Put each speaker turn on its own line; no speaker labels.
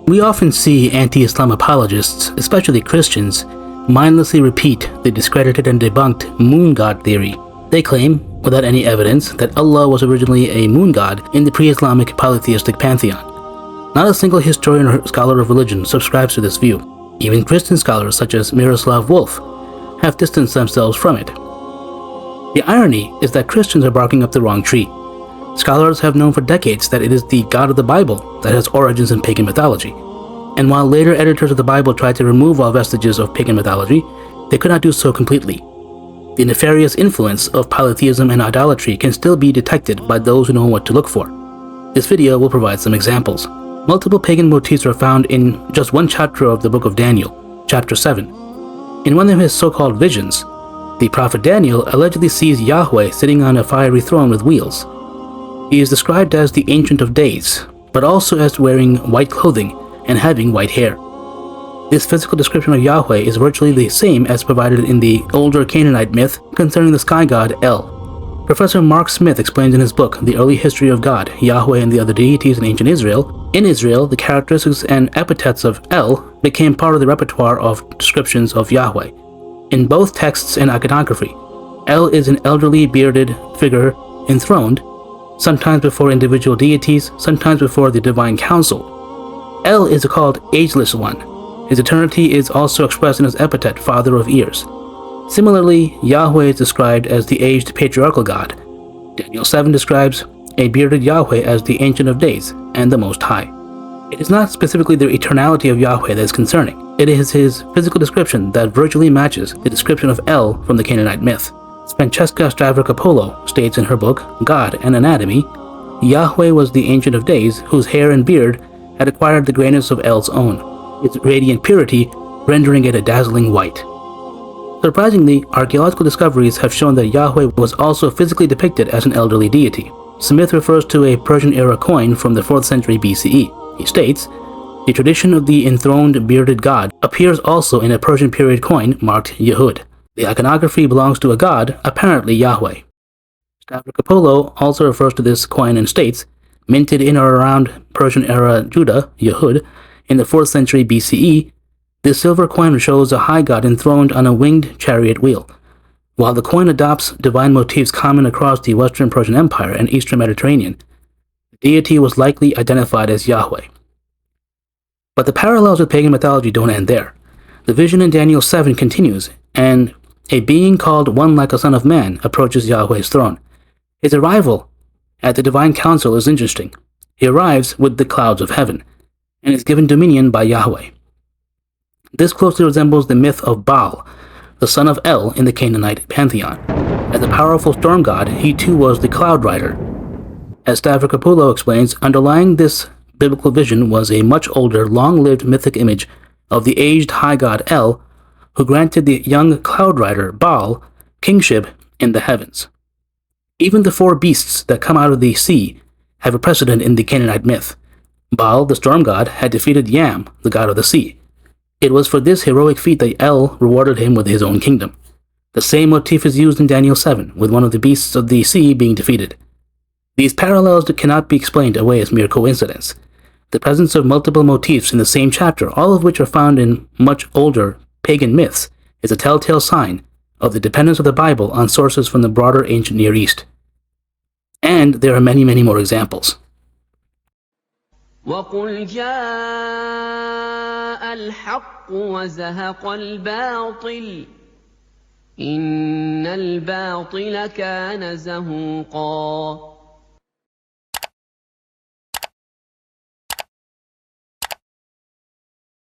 We often see anti-Islam apologists, especially Christians, mindlessly repeat the discredited and debunked moon god theory. They claim, without any evidence, that Allah was originally a moon god in the pre-Islamic polytheistic pantheon. Not a single historian or scholar of religion subscribes to this view. Even Christian scholars such as Miroslav Volf have distanced themselves from it. The irony is that Christians are barking up the wrong tree. Scholars have known for decades that it is the God of the Bible that has origins in pagan mythology. And while later editors of the Bible tried to remove all vestiges of pagan mythology, they could not do so completely. The nefarious influence of polytheism and idolatry can still be detected by those who know what to look for. This video will provide some examples. Multiple pagan motifs are found in just one chapter of the book of Daniel, chapter 7. In one of his so-called visions, the prophet Daniel allegedly sees Yahweh sitting on a fiery throne with wheels. He is described as the Ancient of Days, but also as wearing white clothing and having white hair. This physical description of Yahweh is virtually the same as provided in the older Canaanite myth concerning the sky god El. Professor Mark Smith explains in his book, The Early History of God, Yahweh and the Other Deities in Ancient Israel. In Israel, the characteristics and epithets of El became part of the repertoire of descriptions of Yahweh. In both texts and iconography, El is an elderly, bearded figure enthroned, sometimes before individual deities, sometimes before the divine council. El is called Ageless One. His eternity is also expressed in his epithet, Father of Years. Similarly, Yahweh is described as the aged patriarchal god. Daniel 7 describes a bearded Yahweh as the Ancient of Days and the Most High. It is not specifically the eternality of Yahweh that is concerning. It is his physical description that virtually matches the description of El from the Canaanite myth. Francesca Stavrakopoulos states in her book, God and Anatomy, Yahweh was the Ancient of Days whose hair and beard had acquired the grayness of El's own, its radiant purity rendering it a dazzling white. Surprisingly, archaeological discoveries have shown that Yahweh was also physically depicted as an elderly deity. Smith refers to a Persian-era coin from the 4th century BCE. He states, the tradition of the enthroned bearded god appears also in a Persian period coin marked Yehud. The iconography belongs to a god, apparently Yahweh. Stavrakopoulos also refers to this coin and states, minted in or around Persian-era Judah, Yehud, in the 4th century BCE, this silver coin shows a high god enthroned on a winged chariot wheel. While the coin adopts divine motifs common across the Western Persian Empire and Eastern Mediterranean, the deity was likely identified as Yahweh. But the parallels with pagan mythology don't end there. The vision in Daniel 7 continues, and a being called One like a Son of Man approaches Yahweh's throne. His arrival at the divine council is interesting. He arrives with the clouds of heaven, and is given dominion by Yahweh. This closely resembles the myth of Baal, the son of El in the Canaanite pantheon. As a powerful storm god, he too was the cloud rider. As Stavrakopoulos explains, underlying this biblical vision was a much older, long-lived mythic image of the aged high god El, who granted the young cloud rider Baal kingship in the heavens. Even the 4 beasts that come out of the sea have a precedent in the Canaanite myth. Baal, the storm god, had defeated Yam, the god of the sea. It was for this heroic feat that El rewarded him with his own kingdom. The same motif is used in Daniel 7, with one of the beasts of the sea being defeated. These parallels cannot be explained away as mere coincidence. The presence of multiple motifs in the same chapter, all of which are found in much older pagan myths, is a telltale sign of the dependence of the Bible on sources from the broader ancient Near East. And there are many, many more examples.
وَقُلْ جَاءَ الْحَقُّ وَزَهَقَ الْبَاطِلُ إِنَّ الْبَاطِلَ كَانَ زَهُوقًا